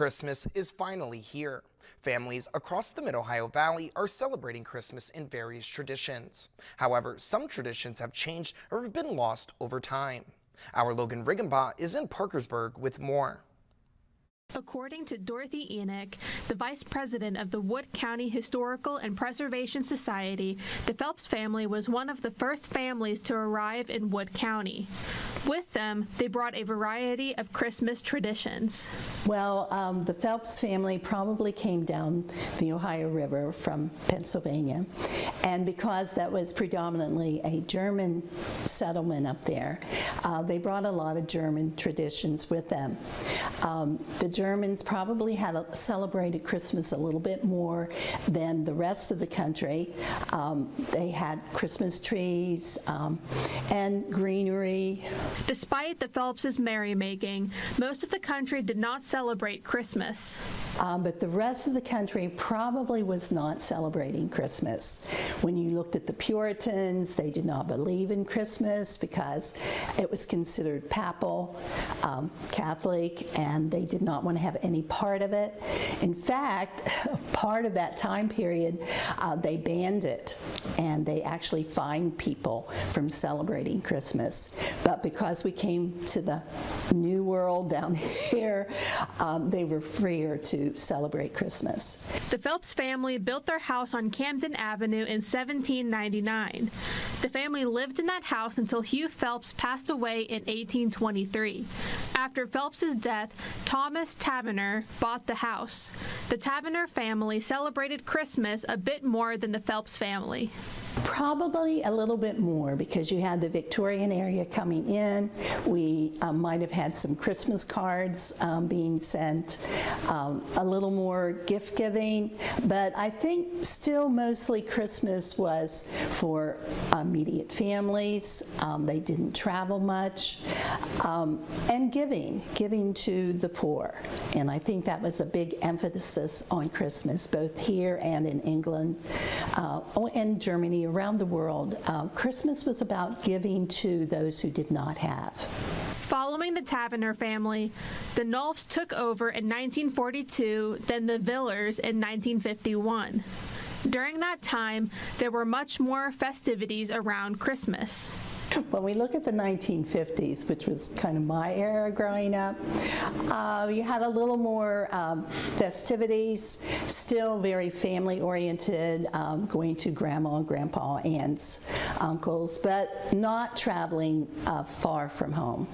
Christmas is finally here. Families across the Mid-Ohio Valley are celebrating Christmas in various traditions. However, some traditions have changed or have been lost over time. Our Logan Riggenbaugh is in Parkersburg with more. According to Dorothy Enoch, the vice president of the Wood County Historical and Preservation Society, the Phelps family was one of the first families to arrive in Wood County. With them, they brought a variety of Christmas traditions. Well, the Phelps family probably came down the Ohio River from Pennsylvania, and because that was predominantly a German settlement up there, they brought a lot of German traditions with them. The Germans probably had celebrated Christmas a little bit more than the rest of the country. They had Christmas trees and greenery. Despite the Phelps' merrymaking, most of the country did not celebrate Christmas. But the rest of the country probably was not celebrating Christmas. When you looked at the Puritans, they did not believe in Christmas because it was considered papal, Catholic, and they did not want to have any part of it. In fact, part of that time period, they banned it, and they actually fined people from celebrating Christmas. But because we came to the new world down here, they were freer to celebrate Christmas. The Phelps family built their house on Camden Avenue in 1799. The family lived in that house until Hugh Phelps passed away in 1823. After Phelps's death, Thomas Taverner bought the house. The Taverner family celebrated Christmas a bit more than the Phelps family. Probably a little bit more because you had the Victorian area coming in. We might have had some Christmas cards being sent, a little more gift giving, but I think still mostly Christmas was for immediate families. They didn't travel much, and giving to the poor. And I think that was a big emphasis on Christmas, both here and in England and Germany, around the world. Christmas was about giving to those who did not have. Following the Taverner family, the Nolfs took over in 1942, then the Villers in 1951. During that time, there were much more festivities around Christmas. When we look at the 1950s, which was kind of my era growing up, you had a little more festivities, still very family-oriented, going to grandma, grandpa, aunts, uncles, but not traveling far from home.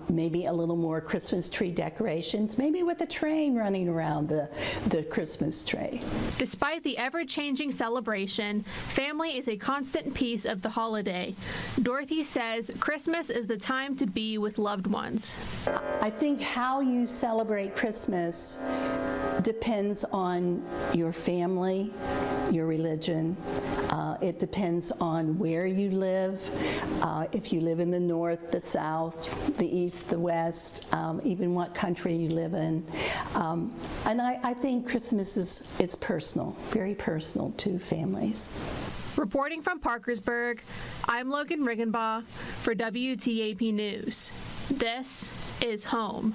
Maybe a little more Christmas tree decorations, maybe with a train running around the Christmas tree. Despite the ever-changing celebration, family is a constant piece of the holiday. Dorothy says Christmas is the time to be with loved ones. I think how you celebrate Christmas depends on your family, your religion. It depends on where you live. If you live in the north, the south, the east, the west, even what country you live in. And I think Christmas is personal, very personal to families. Reporting from Parkersburg, I'm Logan Riggenbaugh for WTAP News. This is Home.